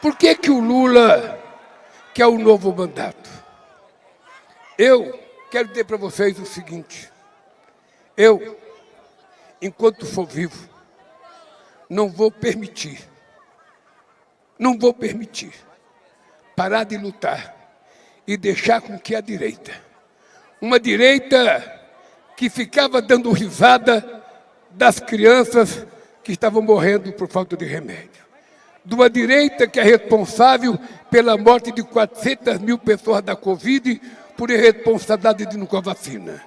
Por que o Lula quer um novo mandato? Eu quero dizer para vocês o seguinte: eu, enquanto for vivo, não vou permitir parar de lutar e deixar com que a direita, uma direita que ficava dando risada das crianças que estavam morrendo por falta de remédio, de uma direita que é responsável pela morte de 400 mil pessoas da Covid por irresponsabilidade de não com a vacina.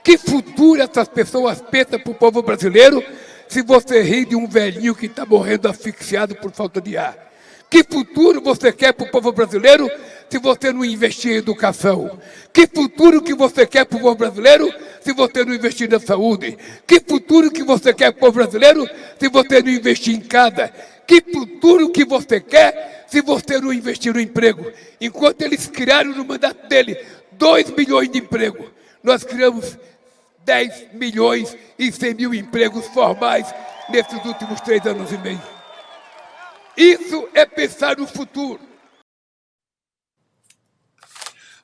Que futuro essas pessoas pensam para o povo brasileiro se você ri de um velhinho que está morrendo asfixiado por falta de ar? Que futuro você quer para o povo brasileiro se você não investir em educação? Que futuro que você quer para o povo brasileiro se você não investir na saúde? Que futuro que você quer para o povo brasileiro se você não investir em casa? Que futuro que você quer se você não investir no emprego? Enquanto eles criaram no mandato dele 2 milhões de empregos, nós criamos 10 milhões e 100 mil empregos formais nesses últimos 3 anos e meio. Isso é pensar no futuro.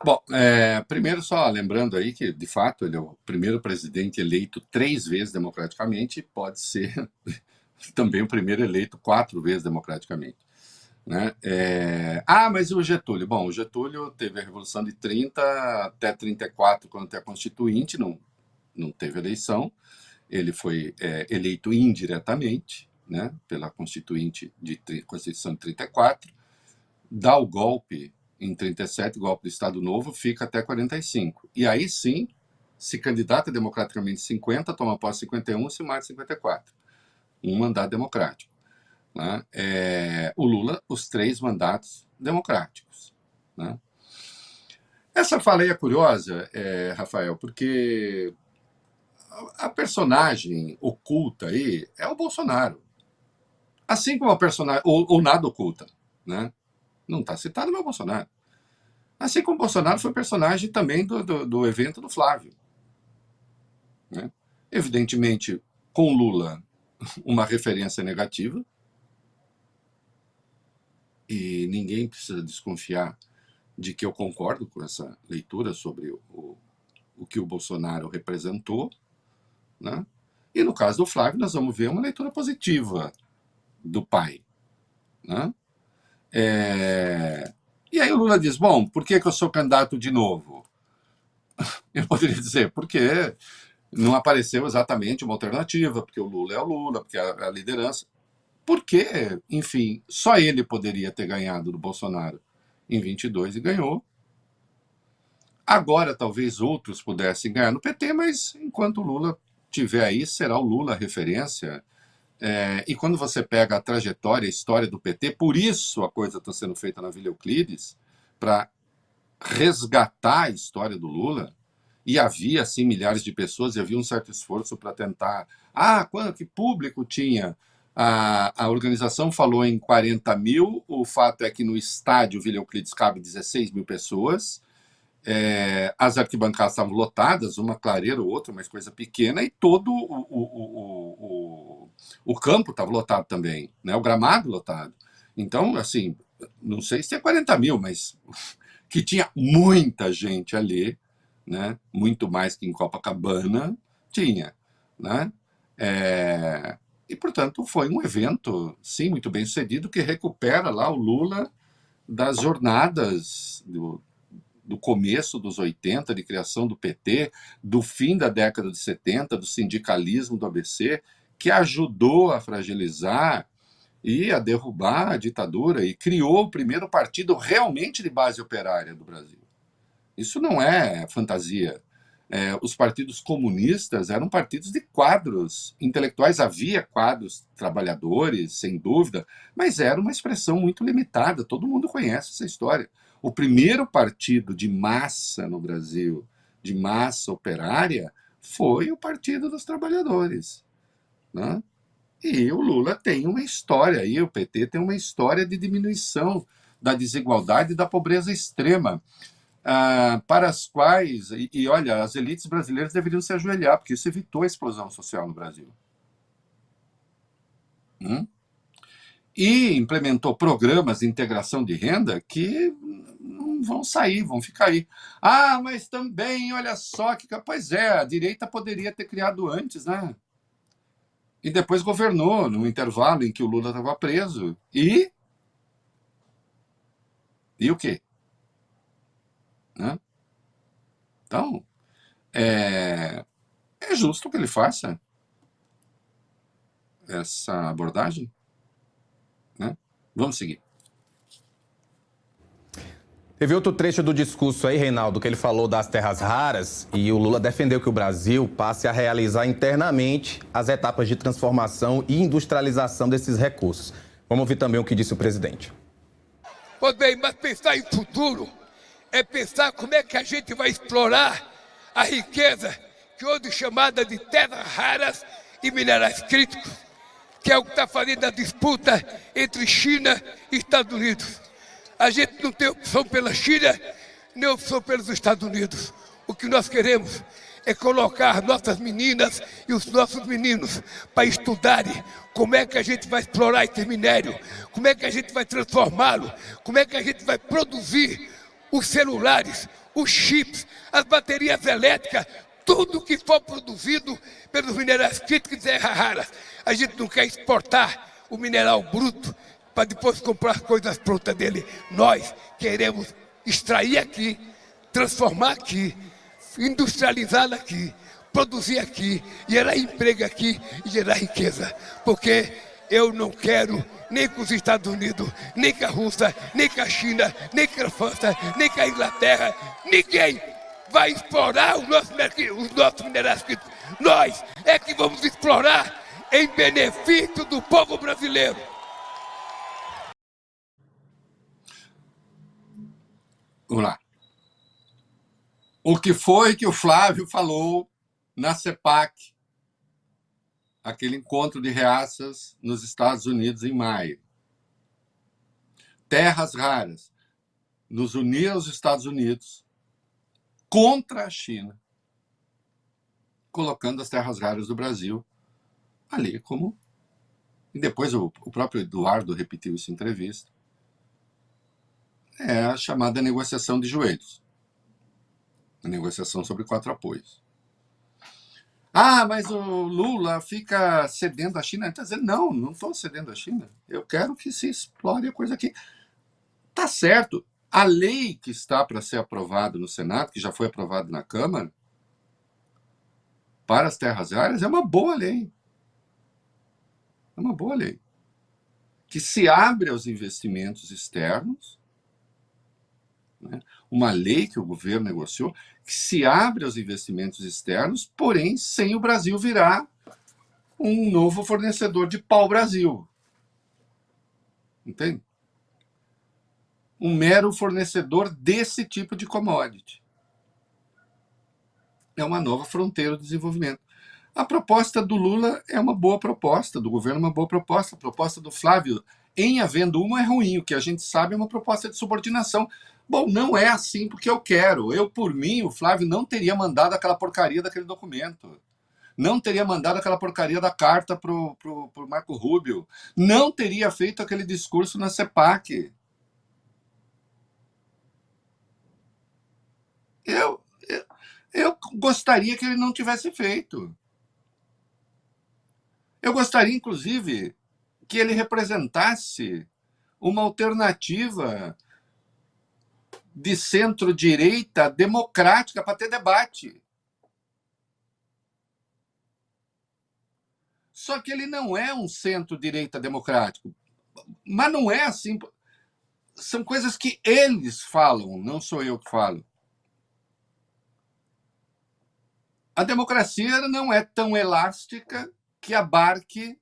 Bom, primeiro só lembrando aí que, de fato, ele é o primeiro presidente eleito 3 vezes democraticamente, pode ser também o primeiro eleito 4 vezes democraticamente. Né? Mas e o Getúlio? Bom, o Getúlio teve a Revolução de 30 até 34, quando tem a Constituinte, não teve eleição, ele foi eleito indiretamente, né, pela Constituição de 34, dá o golpe em 37, golpe do Estado Novo, fica até 45. E aí sim, se candidata democraticamente 50, toma posse 51, se mata 54. Um mandato democrático. Né? O Lula, os 3 mandatos democráticos. Né? Essa fala aí é curiosa, Rafael, porque a personagem oculta aí é o Bolsonaro. Assim como a personagem, ou nada oculta, né? Não está citado, mas é o Bolsonaro. Assim como o Bolsonaro foi personagem também do evento do Flávio. Né? Evidentemente, com Lula, uma referência negativa, e ninguém precisa desconfiar de que eu concordo com essa leitura sobre o que o Bolsonaro representou. Né? E no caso do Flávio, nós vamos ver uma leitura positiva do pai. Né? E aí o Lula diz, bom, por que eu sou candidato de novo? Eu poderia dizer, porque não apareceu exatamente uma alternativa, porque o Lula é o Lula, porque é a liderança. Porque, enfim, só ele poderia ter ganhado do Bolsonaro em 22 e ganhou. Agora talvez outros pudessem ganhar no PT, mas enquanto o Lula estiver aí, será o Lula a referência. E quando você pega a trajetória, a história do PT, por isso a coisa está sendo feita na Vila Euclides, para resgatar a história do Lula, e havia, assim, milhares de pessoas, e havia um certo esforço para tentar... que público tinha? A organização falou em 40 mil, o fato é que no estádio Vila Euclides cabe 16 mil pessoas, as arquibancadas estavam lotadas, uma clareira ou outra, mas coisa pequena, e todo o campo estava lotado também, né? O gramado lotado. Então, assim, não sei se é 40 mil, mas que tinha muita gente ali, né? Muito mais que em Copacabana, tinha. Né? E, portanto, foi um evento, sim, muito bem sucedido, que recupera lá o Lula das jornadas do começo dos 80, de criação do PT, do fim da década de 70, do sindicalismo do ABC, que ajudou a fragilizar e a derrubar a ditadura e criou o primeiro partido realmente de base operária do Brasil. Isso não é fantasia. Os partidos comunistas eram partidos de quadros intelectuais, havia quadros trabalhadores, sem dúvida, mas era uma expressão muito limitada, todo mundo conhece essa história. O primeiro partido de massa no Brasil, de massa operária, foi o Partido dos Trabalhadores. Né? E o Lula tem uma história, e o PT tem uma história de diminuição da desigualdade e da pobreza extrema, para as quais, olha, as elites brasileiras deveriam se ajoelhar, porque isso evitou a explosão social no Brasil. e implementou programas de integração de renda que não vão sair, vão ficar aí. Ah, mas também, olha só, pois é, a direita poderia ter criado antes, né? E depois governou no intervalo em que o Lula estava preso. E o quê? Né? Então, é justo que ele faça essa abordagem, né? Vamos seguir. Teve outro trecho do discurso aí, Reinaldo, que ele falou das terras raras e o Lula defendeu que o Brasil passe a realizar internamente as etapas de transformação e industrialização desses recursos. Vamos ouvir também o que disse o presidente. Pois bem, mas pensar em futuro é pensar como é que a gente vai explorar a riqueza que hoje é chamada de terras raras e minerais críticos, que é o que está fazendo a disputa entre China e Estados Unidos. A gente não tem opção pela China, nem opção pelos Estados Unidos. O que nós queremos é colocar nossas meninas e os nossos meninos para estudarem como é que a gente vai explorar esse minério, como é que a gente vai transformá-lo, como é que a gente vai produzir os celulares, os chips, as baterias elétricas, tudo que for produzido pelos minerais críticos e terras raras. A gente não quer exportar o mineral bruto para depois comprar as coisas prontas dele. Nós queremos extrair aqui, transformar aqui, industrializar aqui, produzir aqui, gerar emprego aqui e gerar riqueza. Porque eu não quero nem com os Estados Unidos, nem com a Rússia, nem com a China, nem com a França, nem com a Inglaterra, ninguém vai explorar os nossos minerais críticos. Nós é que vamos explorar em benefício do povo brasileiro. Vamos lá. O que foi que o Flávio falou na CEPAC, aquele encontro de reaças nos Estados Unidos em maio? Terras raras. Nos unir aos Estados Unidos contra a China, colocando as terras raras do Brasil ali como... E depois o próprio Eduardo repetiu isso em entrevista. É a chamada negociação de joelhos. A negociação sobre 4 apoios. Ah, mas o Lula fica cedendo à China. Está dizendo, não estou cedendo à China. Eu quero que se explore a coisa aqui. Tá certo. A lei que está para ser aprovada no Senado, que já foi aprovada na Câmara, para as terras raras, é uma boa lei. É uma boa lei. Que se abre aos investimentos externos, né? Uma lei que o governo negociou, que se abre aos investimentos externos, porém sem o Brasil virar um novo fornecedor de pau-brasil. Entende? Um mero fornecedor desse tipo de commodity. É uma nova fronteira do desenvolvimento. A proposta do Lula é uma boa proposta, do governo é uma boa proposta. A proposta do Flávio, em havendo uma, é ruim. O que a gente sabe é uma proposta de subordinação. Bom, não é assim porque eu quero. Eu, por mim, o Flávio não teria mandado aquela porcaria daquele documento. Não teria mandado aquela porcaria da carta pro Marco Rubio. Não teria feito aquele discurso na CEPAC. Eu gostaria que ele não tivesse feito. Eu gostaria, inclusive, que ele representasse uma alternativa de centro-direita democrática para ter debate. Só que ele não é um centro-direita democrático. Mas não é assim. São coisas que eles falam, não sou eu que falo. A democracia não é tão elástica que abarque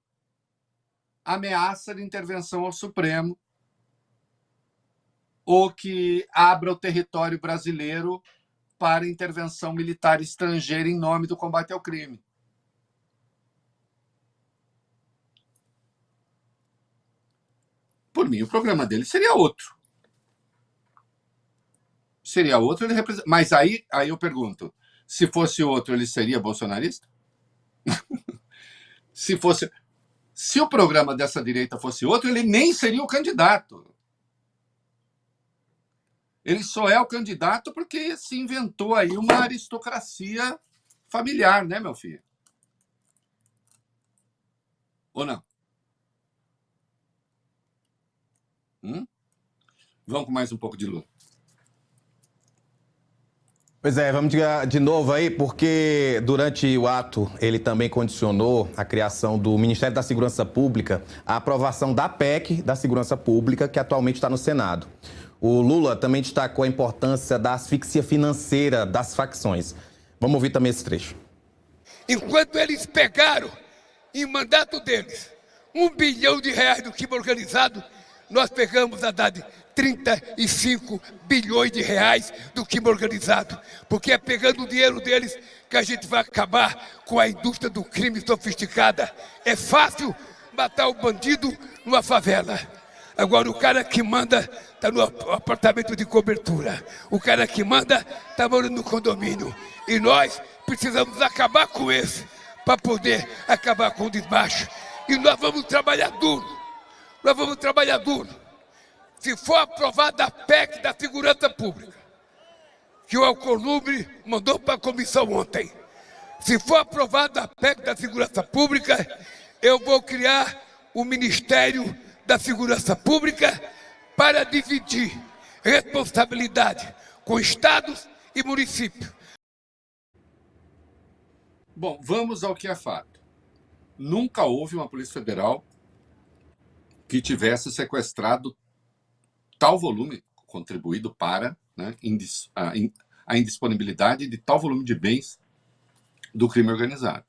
a ameaça de intervenção ao Supremo ou que abra o território brasileiro para intervenção militar estrangeira em nome do combate ao crime. Por mim, o programa dele seria outro. Seria outro, ele representa... Mas aí eu pergunto, se fosse outro, ele seria bolsonarista? Se Se o programa dessa direita fosse outro, ele nem seria o candidato. Ele só é o candidato porque se inventou aí uma aristocracia familiar, né, meu filho? Ou não? Vamos com mais um pouco de Lula. Pois é, vamos de novo aí, porque durante o ato ele também condicionou a criação do Ministério da Segurança Pública à aprovação da PEC da Segurança Pública, que atualmente está no Senado. O Lula também destacou a importância da asfixia financeira das facções. Vamos ouvir também esse trecho. Enquanto eles pegaram, em mandato deles, R$1 bilhão do crime organizado, nós pegamos a dar de 35 bilhões de reais do crime organizado, porque é pegando o dinheiro deles que a gente vai acabar com a indústria do crime sofisticada. É fácil matar o bandido numa favela. Agora o cara que manda está no apartamento de cobertura. O cara que manda está morando no condomínio. E nós precisamos acabar com esse para poder acabar com o desmacho. E nós vamos trabalhar duro. Nós vamos trabalhar duro. Se for aprovada a PEC da Segurança Pública, que o Alcolumbre mandou para a comissão ontem, se for aprovada a PEC da Segurança Pública, eu vou criar o Ministério da Segurança Pública para dividir responsabilidade com estados e municípios. Bom, vamos ao que é fato. Nunca houve uma Polícia Federal que tivesse sequestrado tal volume, contribuído para, né, a indisponibilidade de tal volume de bens do crime organizado.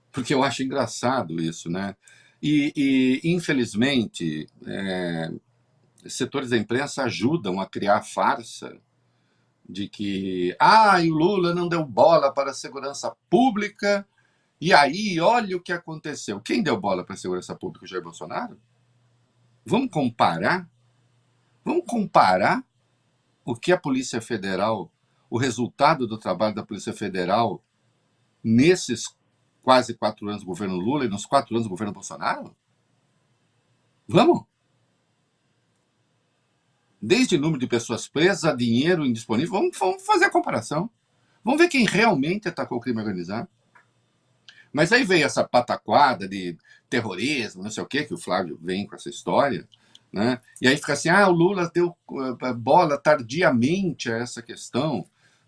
Porque eu acho engraçado isso, né? E infelizmente, setores da imprensa ajudam a criar a farsa de que o Lula não deu bola para a segurança pública, e aí olha o que aconteceu. Quem deu bola para a segurança pública? O Jair Bolsonaro? Vamos comparar? Vamos comparar o que a Polícia Federal, o resultado do trabalho da Polícia Federal nesses quase 4 anos do governo Lula e nos 4 anos do governo Bolsonaro? Vamos? Desde número de pessoas presas a dinheiro indisponível, vamos fazer a comparação. Vamos ver quem realmente atacou o crime organizado. Mas aí veio essa pataquada de terrorismo, não sei o quê, que o Flávio vem com essa história, né? E aí fica assim, o Lula deu bola tardiamente a essa questão,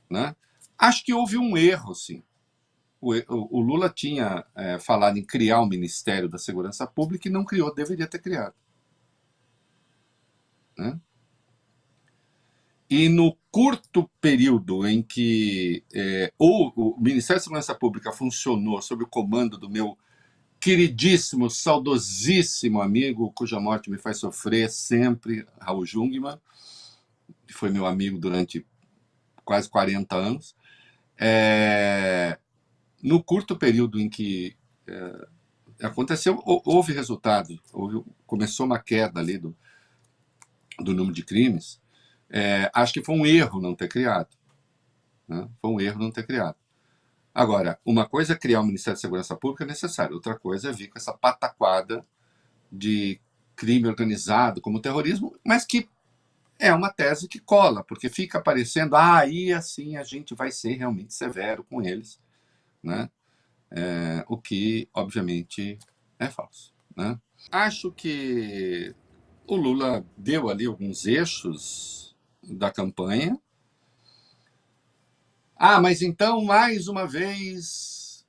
né? Acho que houve um erro, sim. O Lula tinha falado em criar o Ministério da Segurança Pública e não criou, deveria ter criado. Né? E no curto período em que o Ministério da Segurança Pública funcionou sob o comando do meu queridíssimo, saudosíssimo amigo, cuja morte me faz sofrer sempre, Raul Jungmann, que foi meu amigo durante quase 40 anos, no curto período em que aconteceu, houve resultado, começou uma queda ali do número de crimes. Acho que foi um erro não ter criado. Né? Foi um erro não ter criado. Agora, uma coisa é criar um Ministério da Segurança Pública, é necessário. Outra coisa é vir com essa pataquada de crime organizado como terrorismo, mas que é uma tese que cola, porque fica parecendo, aí assim a gente vai ser realmente severo com eles, né? O que, obviamente, é falso. Né? Acho que o Lula deu ali alguns eixos da campanha. Mas então, mais uma vez,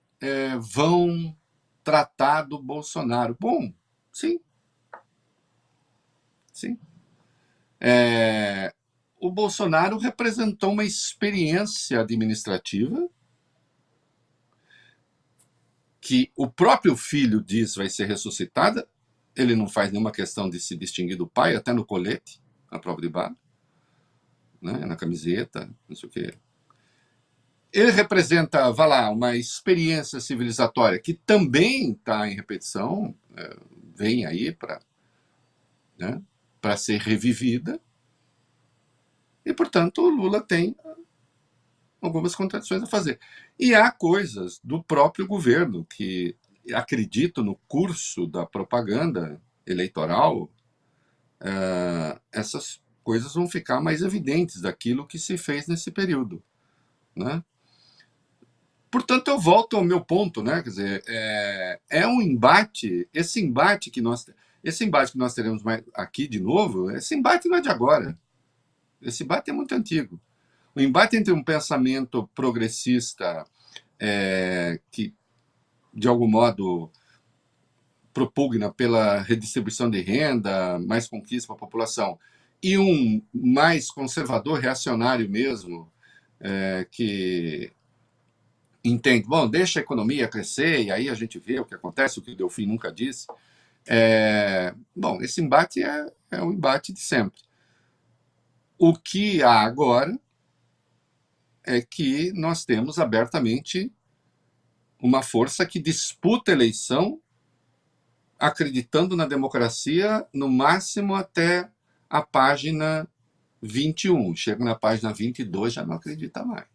vão tratar do Bolsonaro. Bom, sim. Sim. O Bolsonaro representou uma experiência administrativa que o próprio filho diz vai ser ressuscitada. Ele não faz nenhuma questão de se distinguir do pai, até no colete, na prova de bala, né, na camiseta, não sei o quê. Ele representa, uma experiência civilizatória que também está em repetição, vem aí para ser revivida, e, portanto, o Lula tem algumas contradições a fazer. E há coisas do próprio governo que acredito no curso da propaganda eleitoral, essas coisas vão ficar mais evidentes daquilo que se fez nesse período, né? Portanto, eu volto ao meu ponto, né? Quer dizer, é um embate, esse embate que nós teremos aqui de novo, esse embate não é de agora, esse embate é muito antigo. O embate entre um pensamento progressista que, de algum modo, propugna pela redistribuição de renda, mais conquista para a população, e um mais conservador, reacionário mesmo, que entende, bom, deixa a economia crescer e aí a gente vê o que acontece, o que o Delfim nunca disse. Bom, esse embate é um embate de sempre. O que há agora é que nós temos abertamente uma força que disputa a eleição acreditando na democracia no máximo até a página 21. Chega na página 22, já não acredita mais.